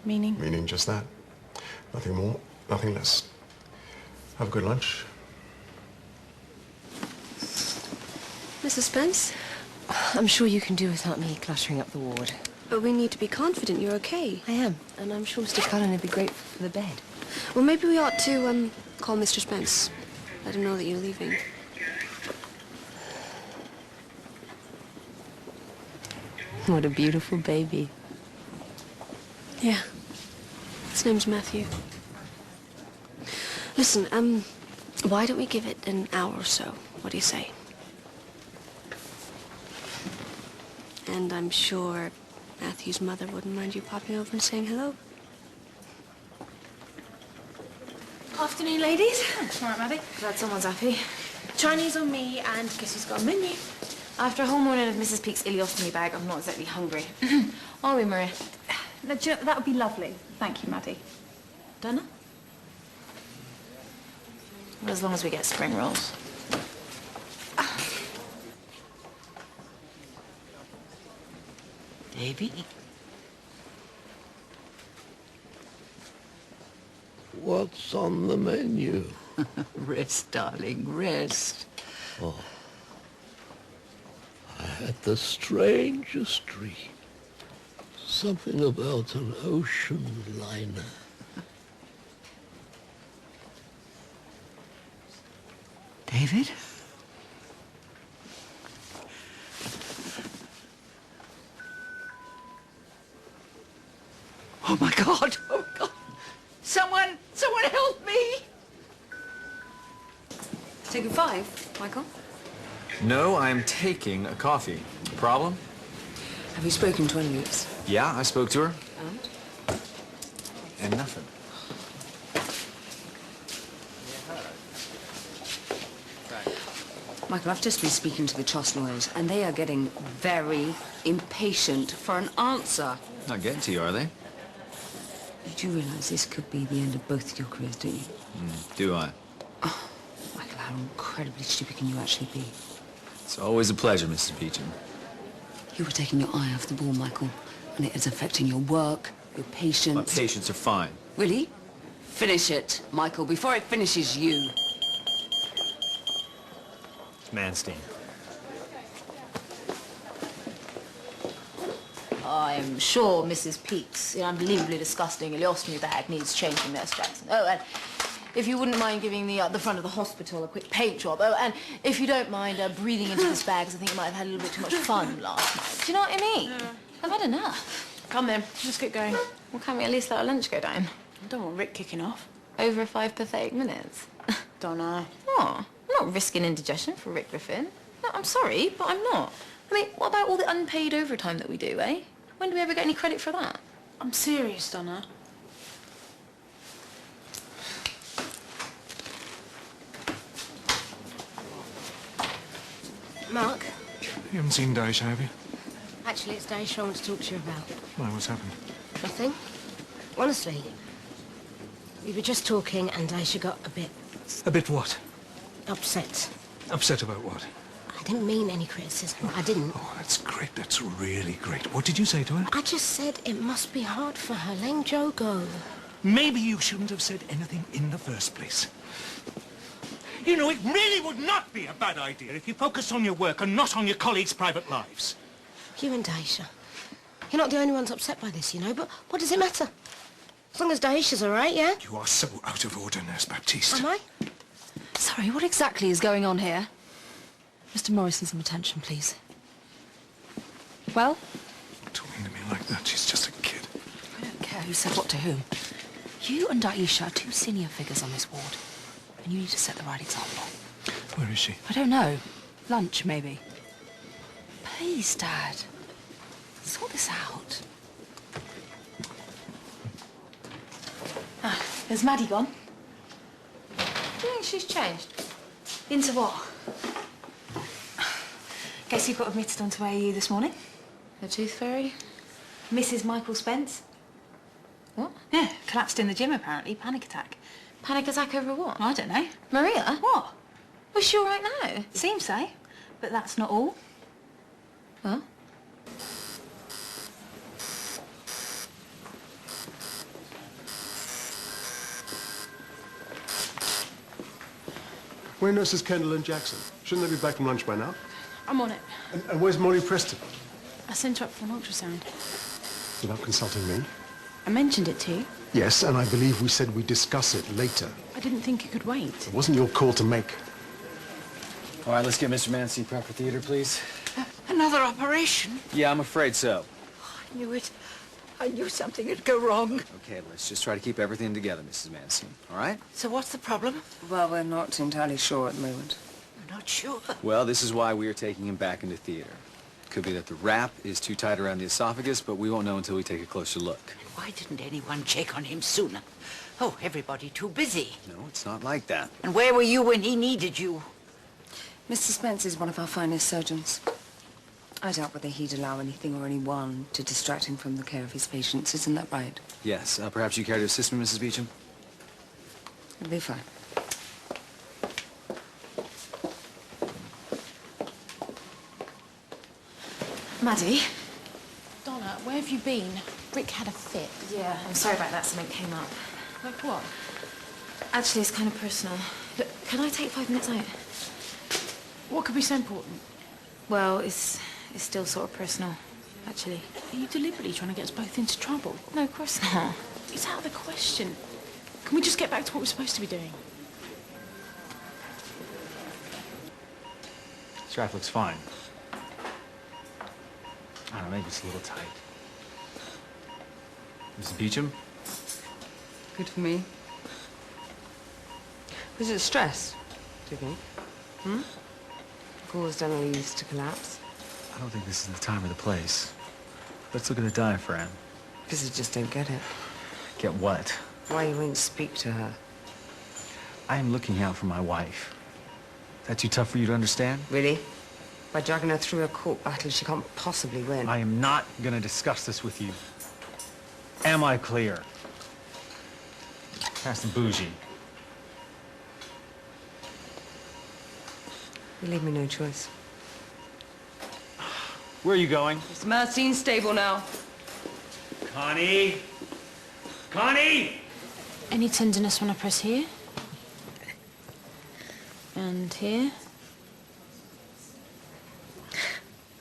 Meaning? Meaning just that. Nothing more, nothing less. Have a good lunch. Mrs. Spence? I'm sure you can do without me cluttering up the ward. But we need to be confident you're okay. I am, and I'm sure Mr. Cullen would be grateful for the bed. Well, maybe we ought to, call Mr. Spence. Let him know that you're leaving. What a beautiful baby. Yeah. His name's Matthew. Listen, why don't we give it an hour or so? What do you say? And I'm sure Matthew's mother wouldn't mind you popping over and saying hello. Afternoon, ladies. All right, Maddie. Glad someone's happy. Chinese on me, and guess who's got a menu? After a whole morning of Mrs. Peake's ileostomy bag, I'm not exactly hungry. Are we, Maria? No, do you know, that would be lovely. Thank you, Maddie. Donna? Well, as long as we get spring rolls. Davy? What's on the menu? Rest, darling, rest. Oh. I had the strangest dream. Something about an ocean liner. David? Oh, my God! Oh, my God! Someone help me! Taking 5, Michael? No, I'm taking a coffee. Problem? Have you spoken to Annalise? Yeah, I spoke to her. And? And nothing. Michael, I've just been speaking to the trust lawyers, and they are getting very impatient for an answer. Not getting to you, are they? You do realise this could be the end of both of your careers, don't you? Do I? Oh, Michael, how incredibly stupid can you actually be? It's always a pleasure, Mrs. Beecham. You were taking your eye off the ball, Michael, and it is affecting your work, your patience. My patients are fine. Really? Finish it, Michael, before it finishes you. Manstein. I'm sure Mrs. Peake's unbelievably disgusting ileostomy bag needs changing, Nurse Jackson. Oh, and if you wouldn't mind giving the front of the hospital a quick paint job. Oh, and if you don't mind breathing into this bag, 'cause I think you might have had a little bit too much fun last night. Do you know what I mean? Yeah. I've had enough. Come then, let's get going. Well, can't we at least let our lunch go down? I don't want Rick kicking off. Over 5 pathetic minutes. Don't know. What? I'm not risking indigestion for Rick Griffin. No, I'm sorry, but I'm not. I mean, what about all the unpaid overtime that we do, eh? When do we ever get any credit for that? I'm serious, Donna. Mark? You haven't seen Daisha, have you? Actually, it's Daisha I want to talk to you about. Why, what's happened? Nothing. Honestly. We were just talking and Daisha got a bit... A bit what? upset. Upset about what? I didn't mean any criticism. I didn't. Oh, that's great. That's really great. What did you say to her? I just said it must be hard for her, letting Joe go. Maybe you shouldn't have said anything in the first place. You know, it really would not be a bad idea if you focused on your work and not on your colleagues' private lives. You and Daisha. You're not the only ones upset by this, you know, but what does it matter? As long as Daisha's all right, yeah? You are so out of order, Nurse Baptiste. Am I? Sorry, what exactly is going on here? Mr. Morrison, some attention, please. Well? Talking to me like that, she's just a kid. I don't care who said what to whom. You and Aisha are 2 senior figures on this ward, and you need to set the right example. Where is she? I don't know. Lunch, maybe. Please, Dad. Sort this out. Has Maddie gone? Do you think she's changed? Into what? Guess you got admitted onto AU this morning? The tooth fairy? Mrs. Michael Spence. What? Yeah, collapsed in the gym apparently. Panic attack. Panic attack over what? I don't know. Maria? What? Was she all right now? Seems so. But that's not all. Huh? Where are nurses Kendall and Jackson? Shouldn't they be back from lunch by now? I'm on it. And where's Molly Preston? I sent her up for an ultrasound. Without consulting me? I mentioned it to you. Yes, and I believe we said we'd discuss it later. I didn't think it could wait. It wasn't your call to make. All right, let's get Mr. Mancy prepped for theater, please. Another operation? Yeah, I'm afraid so. I knew it. I knew something would go wrong. Okay, let's just try to keep everything together, Mrs. Mancy. All right? So what's the problem? Well, we're not entirely sure at the moment. I'm not sure. Well, this is why we are taking him back into theater. Could be that the wrap is too tight around the esophagus, but we won't know until we take a closer look. Why didn't anyone check on him sooner? Oh, everybody too busy. No, it's not like that. And where were you when he needed you? Mr. Spence is one of our finest surgeons. I doubt whether he'd allow anything or anyone to distract him from the care of his patients. Isn't that right? Yes, perhaps you care to assist me, Mrs. Beecham? It'll be fine. Maddie? Donna, where have you been? Rick had a fit. Yeah, I'm sorry about that. Something came up. Like what? Actually, it's kind of personal. Look, can I take 5 minutes out? What could be so important? Well, it's still sort of personal, actually. Are you deliberately trying to get us both into trouble? No, of course not. It's out of the question. Can we just get back to what we're supposed to be doing? This wrap looks fine. I don't know, maybe it's a little tight. Mrs. Beecham? Good for me. Was it stress, do you think? Caused Annalise to collapse? I don't think this is the time or the place. Let's look at the diaphragm. Because I just don't get it. Get what? Why you won't speak to her? I am looking out for my wife. Is that too tough for you to understand? Really? By dragging her through a court battle she can't possibly win. I am not going to discuss this with you. Am I clear? Pass the bougie. You leave me no choice. Where are you going? It's Marcine's stable now. Connie! Connie! Any tenderness when I press here? And here?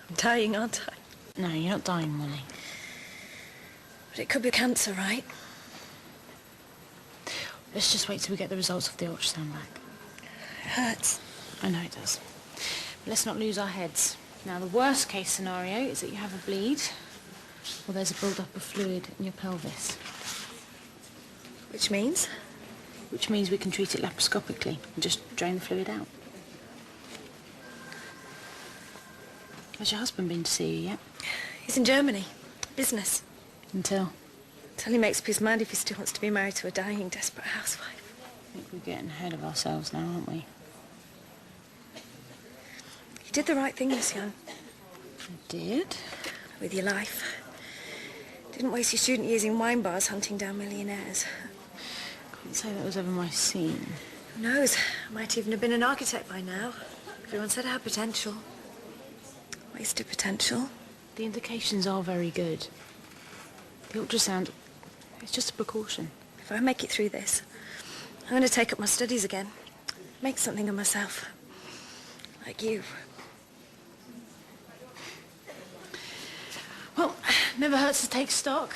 I'm dying, aren't I? No, you're not dying, Molly. But it could be cancer, right? Let's just wait till we get the results of the ultrasound back. It hurts. I know it does. But let's not lose our heads. Now, the worst case scenario is that you have a bleed, or there's a build-up of fluid in your pelvis. Which means? Which means we can treat it laparoscopically and just drain the fluid out. Has your husband been to see you yet? He's in Germany. Business. Until? Till he makes up his mind if he still wants to be married to a dying, desperate housewife. I think we're getting ahead of ourselves now, aren't we? You did the right thing, Miss Young. I did? With your life. Didn't waste your student years in wine bars hunting down millionaires. Can't say that was ever my scene. Who knows? I might even have been an architect by now. Everyone said I had potential. Wasted potential. The indications are very good. The ultrasound, it's just a precaution. If I make it through this, I'm going to take up my studies again. Make something of myself. Like you. Well, never hurts to take stock.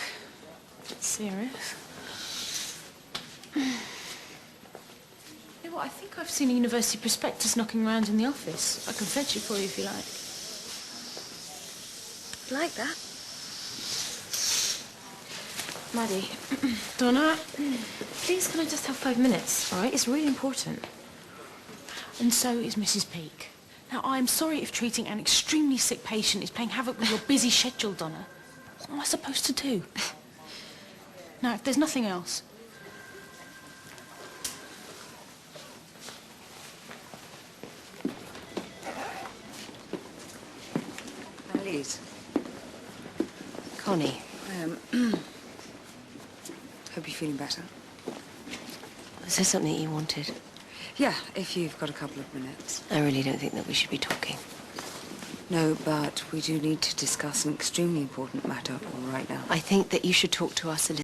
It's serious. You know what, I think I've seen a university prospectus knocking around in the office. I can fetch it for you if you like. Like that? Maddie, Donna? please can I just have 5 minutes, all right? It's really important. And so is Mrs. Peake. Now, I'm sorry if treating an extremely sick patient is playing havoc with your busy schedule, Donna. What am I supposed to do? Now, if there's nothing else... Annalise. Connie. Hope you're feeling better. Was there something you wanted? Yeah, if you've got a couple of minutes. I really don't think that we should be talking. No, but we do need to discuss an extremely important matter right now. I think that you should talk to our solicitor.